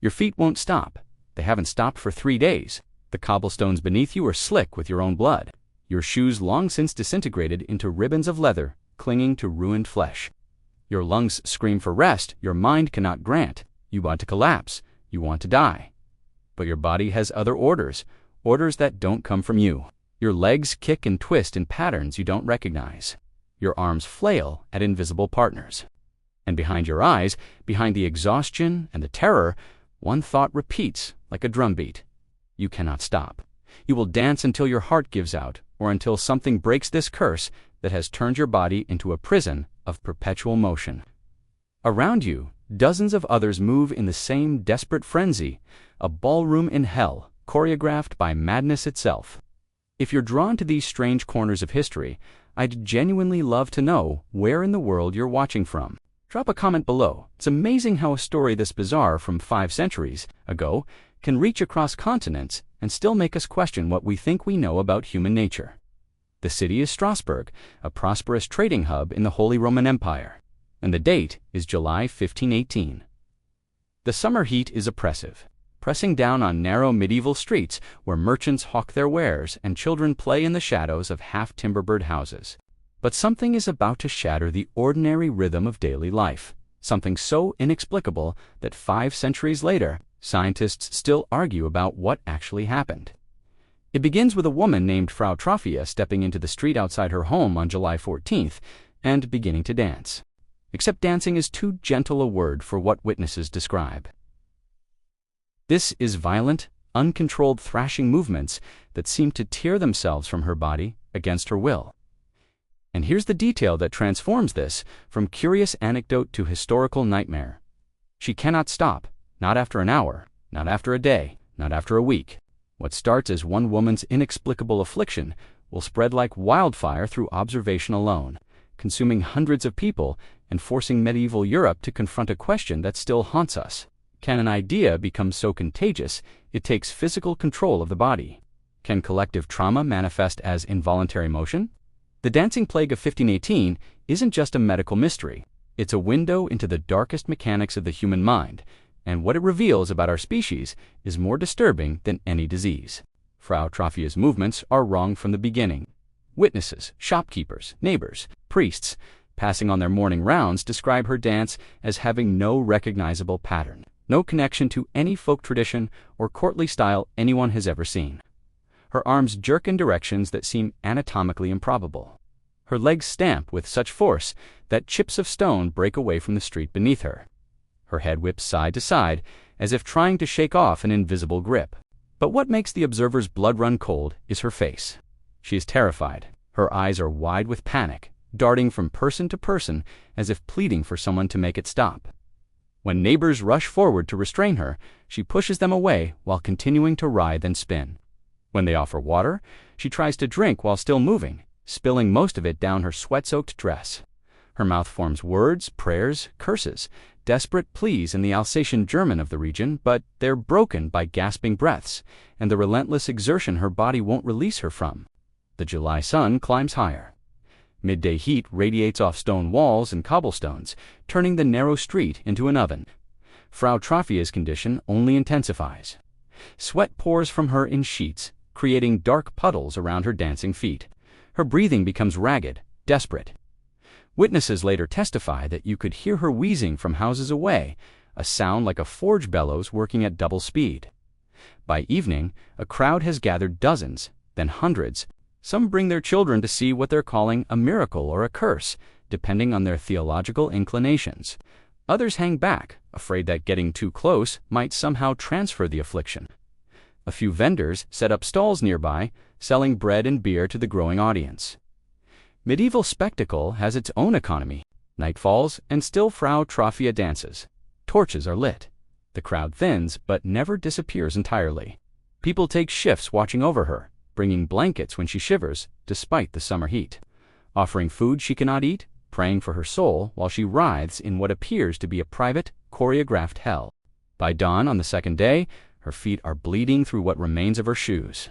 Your feet won't stop. They haven't stopped for 3 days. The cobblestones beneath you are slick with your own blood. Your shoes long since disintegrated into ribbons of leather, clinging to ruined flesh. Your lungs scream for rest. Your mind cannot grant. You want to collapse. You want to die. But your body has other orders, orders that don't come from you. Your legs kick and twist in patterns you don't recognize. Your arms flail at invisible partners. And behind your eyes, behind the exhaustion and the terror, one thought repeats like a drumbeat. You cannot stop. You will dance until your heart gives out, or until something breaks this curse that has turned your body into a prison of perpetual motion. Around you, dozens of others move in the same desperate frenzy, a ballroom in hell, choreographed by madness itself. If you're drawn to these strange corners of history, I'd genuinely love to know where in the world you're watching from. Drop a comment below. It's amazing how a story this bizarre from 5 centuries ago can reach across continents and still make us question what we think we know about human nature. The city is Strasbourg, a prosperous trading hub in the Holy Roman Empire, and the date is July 1518. The summer heat is oppressive, pressing down on narrow medieval streets where merchants hawk their wares and children play in the shadows of half-timber-bird houses. But something is about to shatter the ordinary rhythm of daily life, something so inexplicable that 5 centuries later, scientists still argue about what actually happened. It begins with a woman named Frau Trophia stepping into the street outside her home on July 14th and beginning to dance. Except dancing is too gentle a word for what witnesses describe. This is violent, uncontrolled thrashing movements that seem to tear themselves from her body against her will. And here's the detail that transforms this from curious anecdote to historical nightmare. She cannot stop, not after an hour, not after a day, not after a week. What starts as one woman's inexplicable affliction will spread like wildfire through observation alone, consuming hundreds of people and forcing medieval Europe to confront a question that still haunts us. Can an idea become so contagious it takes physical control of the body? Can collective trauma manifest as involuntary motion? The dancing plague of 1518 isn't just a medical mystery. It's a window into the darkest mechanics of the human mind, and what it reveals about our species is more disturbing than any disease. Frau Trophia's movements are wrong from the beginning. Witnesses, shopkeepers, neighbors, priests, passing on their morning rounds describe her dance as having no recognizable pattern, no connection to any folk tradition or courtly style anyone has ever seen. Her arms jerk in directions that seem anatomically improbable. Her legs stamp with such force that chips of stone break away from the street beneath her. Her head whips side to side, as if trying to shake off an invisible grip. But what makes the observer's blood run cold is her face. She is terrified. Her eyes are wide with panic, darting from person to person as if pleading for someone to make it stop. When neighbors rush forward to restrain her, she pushes them away while continuing to writhe and spin. When they offer water, she tries to drink while still moving, spilling most of it down her sweat-soaked dress. Her mouth forms words, prayers, curses, desperate pleas in the Alsatian German of the region, but they're broken by gasping breaths and the relentless exertion her body won't release her from. The July sun climbs higher. Midday heat radiates off stone walls and cobblestones, turning the narrow street into an oven. Frau Trophia's condition only intensifies. Sweat pours from her in sheets, creating dark puddles around her dancing feet. Her breathing becomes ragged, desperate. Witnesses later testify that you could hear her wheezing from houses away, a sound like a forge bellows working at double speed. By evening, a crowd has gathered dozens, then hundreds. Some bring their children to see what they're calling a miracle or a curse, depending on their theological inclinations. Others hang back, afraid that getting too close might somehow transfer the affliction. A few vendors set up stalls nearby, selling bread and beer to the growing audience. Medieval spectacle has its own economy. Night falls, and still Frau Trophia dances. Torches are lit. The crowd thins, but never disappears entirely. People take shifts watching over her, bringing blankets when she shivers, despite the summer heat. Offering food she cannot eat, praying for her soul while she writhes in what appears to be a private, choreographed hell. By dawn on the second day, her feet are bleeding through what remains of her shoes.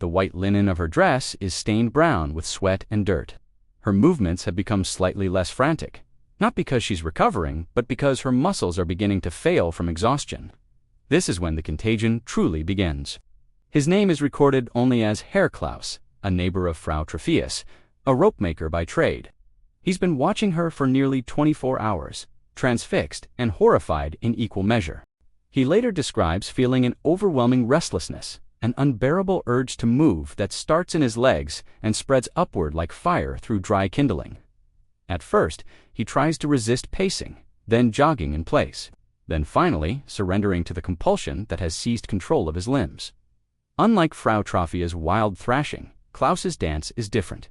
The white linen of her dress is stained brown with sweat and dirt. Her movements have become slightly less frantic, not because she's recovering, but because her muscles are beginning to fail from exhaustion. This is when the contagion truly begins. His name is recorded only as Herr Klaus, a neighbor of Frau Trophius, a rope-maker by trade. He's been watching her for nearly 24 hours, transfixed and horrified in equal measure. He later describes feeling an overwhelming restlessness, an unbearable urge to move that starts in his legs and spreads upward like fire through dry kindling. At first, he tries to resist pacing, then jogging in place, then finally surrendering to the compulsion that has seized control of his limbs. Unlike Frau Trophia's wild thrashing, Klaus's dance is different.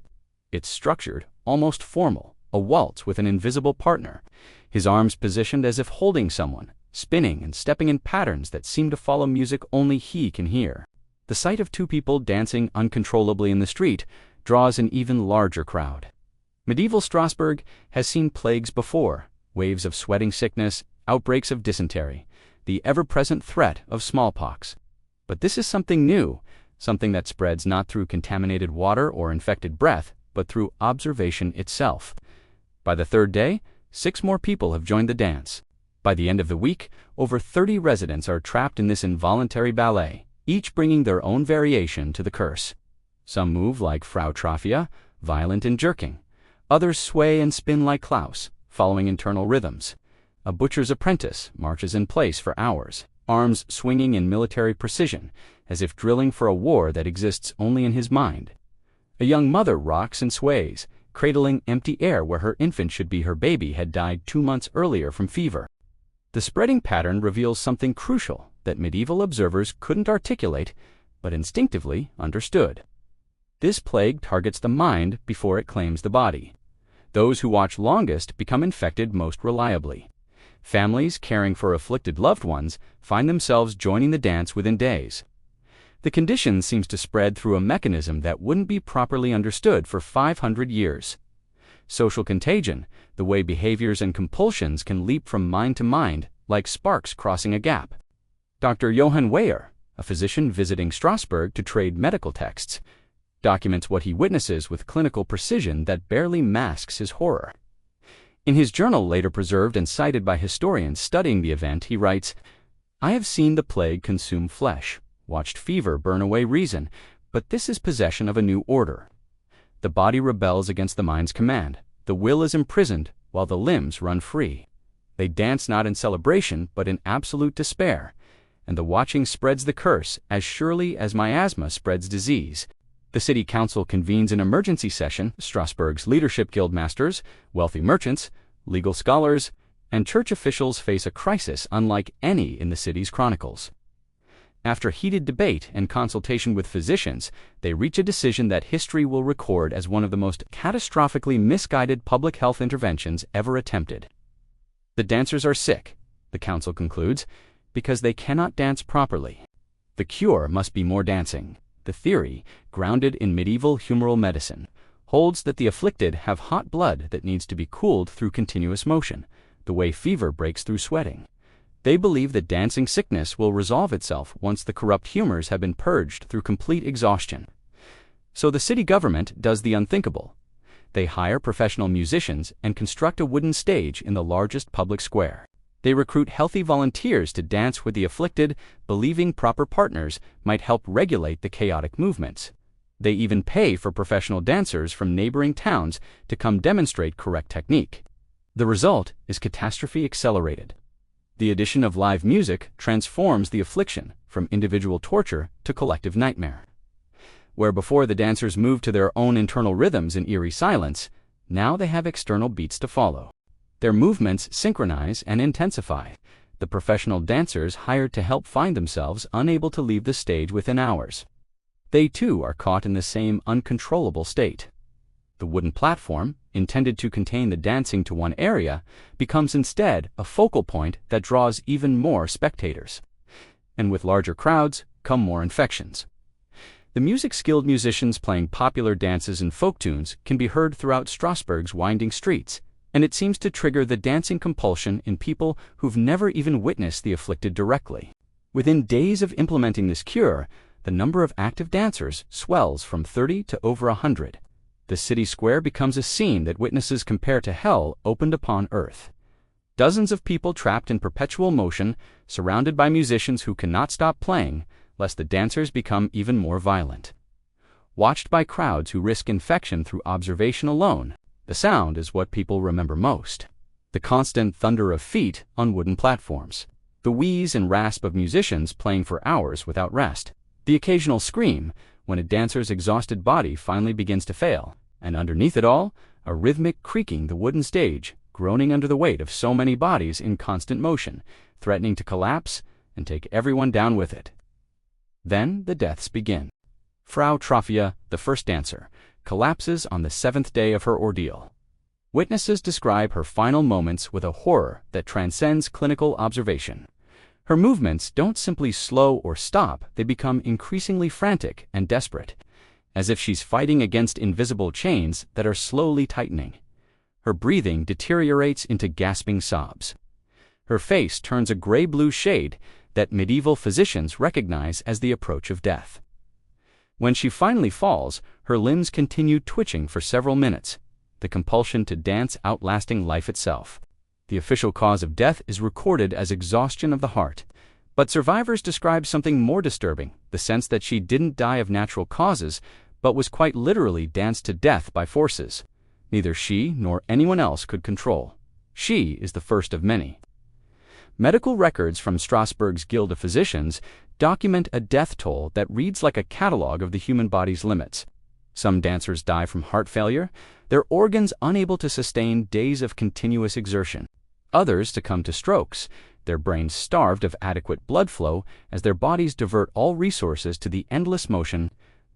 It's structured, almost formal, a waltz with an invisible partner, his arms positioned as if holding someone, spinning and stepping in patterns that seem to follow music only he can hear. The sight of two people dancing uncontrollably in the street draws an even larger crowd. Medieval Strasbourg has seen plagues before, waves of sweating sickness, outbreaks of dysentery, the ever-present threat of smallpox. But this is something new, something that spreads not through contaminated water or infected breath, but through observation itself. By the third day, 6 more people have joined the dance. By the end of the week, over 30 residents are trapped in this involuntary ballet, each bringing their own variation to the curse. Some move like Frau Trophia, violent and jerking. Others sway and spin like Klaus, following internal rhythms. A butcher's apprentice marches in place for hours, arms swinging in military precision, as if drilling for a war that exists only in his mind. A young mother rocks and sways, cradling empty air where her infant should be her baby had died 2 months earlier from fever. The spreading pattern reveals something crucial that medieval observers couldn't articulate, but instinctively understood. This plague targets the mind before it claims the body. Those who watch longest become infected most reliably. Families caring for afflicted loved ones find themselves joining the dance within days. The condition seems to spread through a mechanism that wouldn't be properly understood for 500 years. Social contagion, the way behaviors and compulsions can leap from mind to mind, like sparks crossing a gap. Dr. Johann Weyer, a physician visiting Strasbourg to trade medical texts, documents what he witnesses with clinical precision that barely masks his horror. In his journal, later preserved and cited by historians studying the event, he writes, "I have seen the plague consume flesh, watched fever burn away reason, but this is possession of a new order. The body rebels against the mind's command, the will is imprisoned while the limbs run free. They dance not in celebration but in absolute despair, and the watching spreads the curse as surely as miasma spreads disease." The city council convenes an emergency session. Strasbourg's leadership guild masters, wealthy merchants, legal scholars, and church officials face a crisis unlike any in the city's chronicles. After heated debate and consultation with physicians, they reach a decision that history will record as one of the most catastrophically misguided public health interventions ever attempted. The dancers are sick, the council concludes, because they cannot dance properly. The cure must be more dancing. The theory, grounded in medieval humoral medicine, holds that the afflicted have hot blood that needs to be cooled through continuous motion, the way fever breaks through sweating. They believe that dancing sickness will resolve itself once the corrupt humors have been purged through complete exhaustion. So the city government does the unthinkable. They hire professional musicians and construct a wooden stage in the largest public square. They recruit healthy volunteers to dance with the afflicted, believing proper partners might help regulate the chaotic movements. They even pay for professional dancers from neighboring towns to come demonstrate correct technique. The result is catastrophe accelerated. The addition of live music transforms the affliction from individual torture to collective nightmare. Where before the dancers moved to their own internal rhythms in eerie silence, now they have external beats to follow. Their movements synchronize and intensify. The professional dancers hired to help find themselves unable to leave the stage within hours. They too are caught in the same uncontrollable state. The wooden platform, intended to contain the dancing to one area, becomes instead a focal point that draws even more spectators. And with larger crowds come more infections. The music-skilled musicians playing popular dances and folk tunes can be heard throughout Strasbourg's winding streets, and it seems to trigger the dancing compulsion in people who've never even witnessed the afflicted directly. Within days of implementing this cure, the number of active dancers swells from 30 to over 100. The city square becomes a scene that witnesses compare to hell opened upon earth. Dozens of people trapped in perpetual motion, surrounded by musicians who cannot stop playing, lest the dancers become even more violent. Watched by crowds who risk infection through observation alone, the sound is what people remember most. The constant thunder of feet on wooden platforms, the wheeze and rasp of musicians playing for hours without rest, the occasional scream when a dancer's exhausted body finally begins to fail, and underneath it all, a rhythmic creaking the wooden stage, groaning under the weight of so many bodies in constant motion, threatening to collapse and take everyone down with it. Then the deaths begin. Frau Trophia, the first dancer, collapses on the 7th day of her ordeal. Witnesses describe her final moments with a horror that transcends clinical observation. Her movements don't simply slow or stop, they become increasingly frantic and desperate, as if she's fighting against invisible chains that are slowly tightening. Her breathing deteriorates into gasping sobs. Her face turns a gray-blue shade that medieval physicians recognize as the approach of death. When she finally falls, her limbs continue twitching for several minutes, the compulsion to dance outlasting life itself. The official cause of death is recorded as exhaustion of the heart, but survivors describe something more disturbing, the sense that she didn't die of natural causes, but was quite literally danced to death by forces neither she nor anyone else could control. She is the first of many. Medical records from Strasbourg's Guild of Physicians document a death toll that reads like a catalog of the human body's limits. Some dancers die from heart failure, their organs unable to sustain days of continuous exertion. Others succumb to strokes, their brains starved of adequate blood flow as their bodies divert all resources to the endless motion.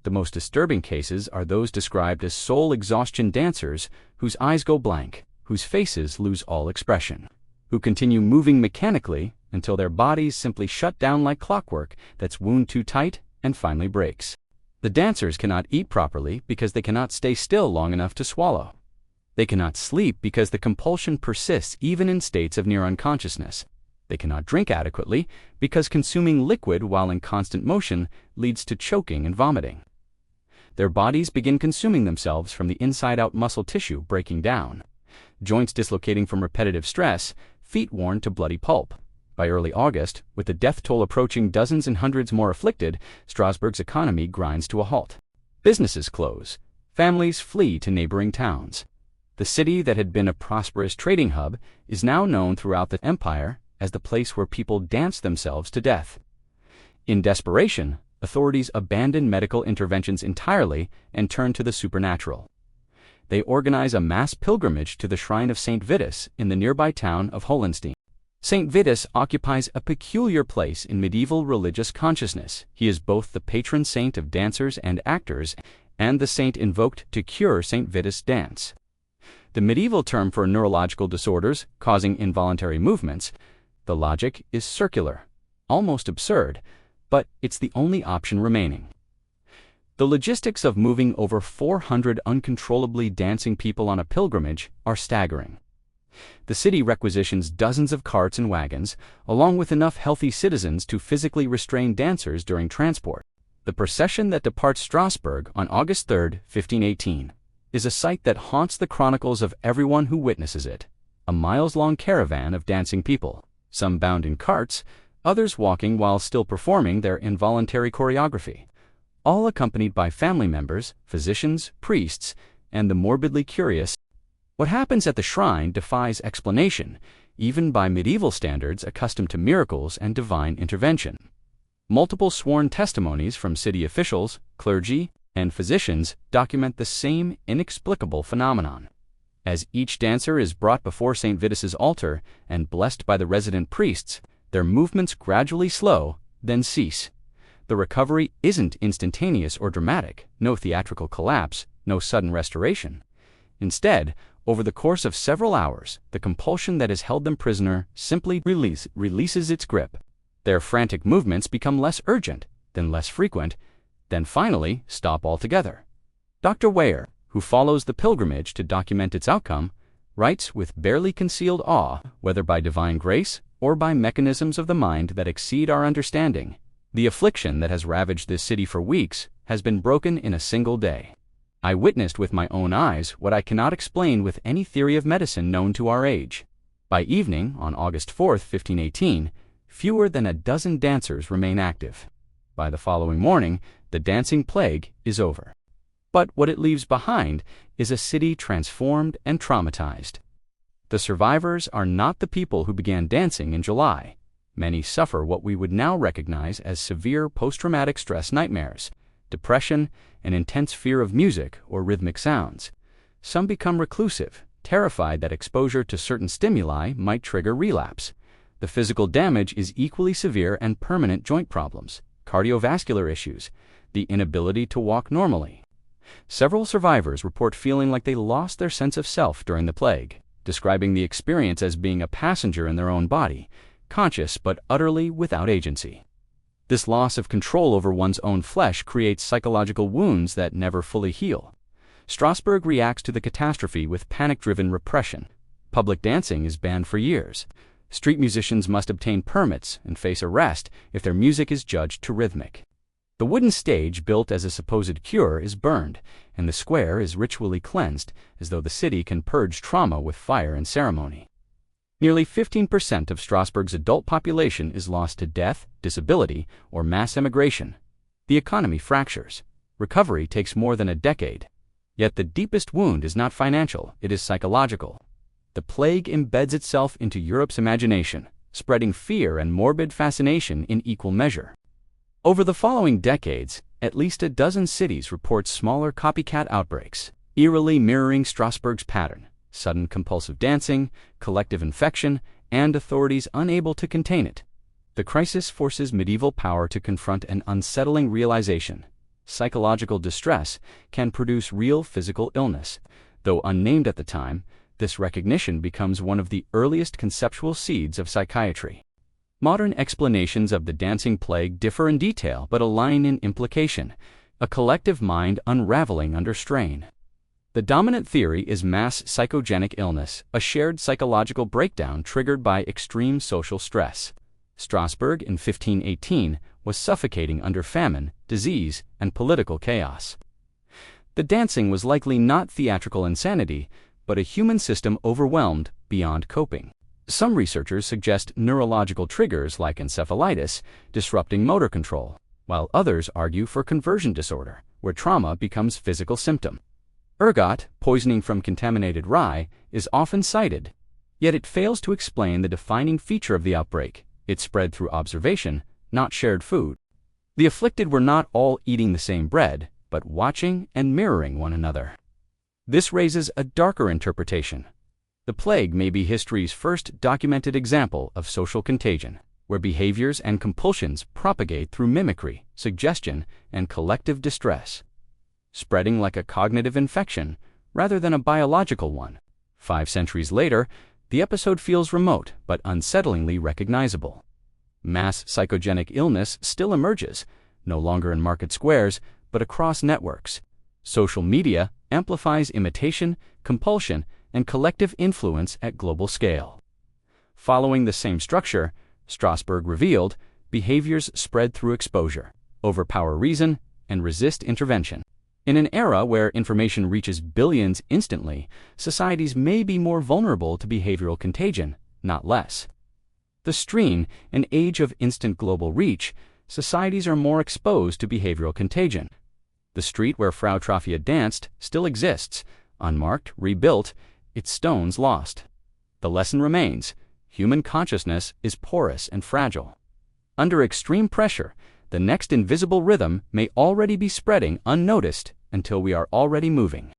The most disturbing cases are those described as soul exhaustion dancers whose eyes go blank, whose faces lose all expression, who continue moving mechanically until their bodies simply shut down like clockwork that's wound too tight and finally breaks. The dancers cannot eat properly because they cannot stay still long enough to swallow. They cannot sleep because the compulsion persists even in states of near unconsciousness. They cannot drink adequately because consuming liquid while in constant motion leads to choking and vomiting. Their bodies begin consuming themselves from the inside-out, muscle tissue breaking down, joints dislocating from repetitive stress, feet worn to bloody pulp. By early August, with the death toll approaching dozens and hundreds more afflicted, Strasbourg's economy grinds to a halt. Businesses close. Families flee to neighboring towns. The city that had been a prosperous trading hub is now known throughout the empire as the place where people dance themselves to death. In desperation, authorities abandon medical interventions entirely and turn to the supernatural. They organize a mass pilgrimage to the shrine of St. Vitus in the nearby town of Hohenstein. St. Vitus occupies a peculiar place in medieval religious consciousness. He is both the patron saint of dancers and actors, and the saint invoked to cure St. Vitus' dance. The medieval term for neurological disorders causing involuntary movements, the logic is circular, almost absurd, but it's the only option remaining. The logistics of moving over 400 uncontrollably dancing people on a pilgrimage are staggering. The city requisitions dozens of carts and wagons, along with enough healthy citizens to physically restrain dancers during transport. The procession that departs Strasbourg on August 3, 1518, is a sight that haunts the chronicles of everyone who witnesses it. A miles-long caravan of dancing people, some bound in carts, others walking while still performing their involuntary choreography, all accompanied by family members, physicians, priests, and the morbidly curious. What happens at the shrine defies explanation, even by medieval standards accustomed to miracles and divine intervention. Multiple sworn testimonies from city officials, clergy, and physicians document the same inexplicable phenomenon. As each dancer is brought before St. Vitus's altar and blessed by the resident priests, their movements gradually slow, then cease. The recovery isn't instantaneous or dramatic, no theatrical collapse, no sudden restoration. Instead, over the course of several hours, the compulsion that has held them prisoner simply releases its grip. Their frantic movements become less urgent, then less frequent, then finally stop altogether. Dr. Weyer, who follows the pilgrimage to document its outcome, writes with barely concealed awe, whether by divine grace or by mechanisms of the mind that exceed our understanding, the affliction that has ravaged this city for weeks has been broken in a single day. I witnessed with my own eyes what I cannot explain with any theory of medicine known to our age. By evening, on August 4, 1518, fewer than a dozen dancers remain active. By the following morning, the dancing plague is over. But what it leaves behind is a city transformed and traumatized. The survivors are not the people who began dancing in July. Many suffer what we would now recognize as severe post-traumatic stress nightmares, depression, and intense fear of music or rhythmic sounds. Some become reclusive, terrified that exposure to certain stimuli might trigger relapse. The physical damage is equally severe and permanent: joint problems, cardiovascular issues, the inability to walk normally. Several survivors report feeling like they lost their sense of self during the plague, describing the experience as being a passenger in their own body, conscious but utterly without agency. This loss of control over one's own flesh creates psychological wounds that never fully heal. Strasbourg reacts to the catastrophe with panic-driven repression. Public dancing is banned for years. Street musicians must obtain permits and face arrest if their music is judged too rhythmic. The wooden stage built as a supposed cure is burned, and the square is ritually cleansed, as though the city can purge trauma with fire and ceremony. Nearly 15% of Strasbourg's adult population is lost to death, disability, or mass emigration. The economy fractures. Recovery takes more than a decade. Yet the deepest wound is not financial, it is psychological. The plague embeds itself into Europe's imagination, spreading fear and morbid fascination in equal measure. Over the following decades, at least a dozen cities report smaller copycat outbreaks, eerily mirroring Strasbourg's pattern: sudden compulsive dancing, collective infection, and authorities unable to contain it. The crisis forces medieval power to confront an unsettling realization: psychological distress can produce real physical illness. Though unnamed at the time, this recognition becomes one of the earliest conceptual seeds of psychiatry. Modern explanations of the dancing plague differ in detail but align in implication: a collective mind unraveling under strain. The dominant theory is mass psychogenic illness, a shared psychological breakdown triggered by extreme social stress. Strasbourg in 1518 was suffocating under famine, disease, and political chaos. The dancing was likely not theatrical insanity, but a human system overwhelmed beyond coping. Some researchers suggest neurological triggers like encephalitis disrupting motor control, while others argue for conversion disorder, where trauma becomes physical symptom. Ergot, poisoning from contaminated rye, is often cited, yet it fails to explain the defining feature of the outbreak: it spread through observation, not shared food. The afflicted were not all eating the same bread, but watching and mirroring one another. This raises a darker interpretation. The plague may be history's first documented example of social contagion, where behaviors and compulsions propagate through mimicry, suggestion, and collective distress, spreading like a cognitive infection rather than a biological one. 5 centuries later, the episode feels remote but unsettlingly recognizable. Mass psychogenic illness still emerges, no longer in market squares, but across networks. Social media amplifies imitation, compulsion, and collective influence at global scale. Following the same structure, Strasbourg revealed, behaviors spread through exposure, overpower reason, and resist intervention. In an era where information reaches billions instantly, societies may be more vulnerable to behavioral contagion, not less. The stream, an age of instant global reach, societies are more exposed to behavioral contagion. The street where Frau Trafia danced still exists, unmarked, rebuilt, its stones lost. The lesson remains: human consciousness is porous and fragile. Under extreme pressure, the next invisible rhythm may already be spreading unnoticed until we are already moving.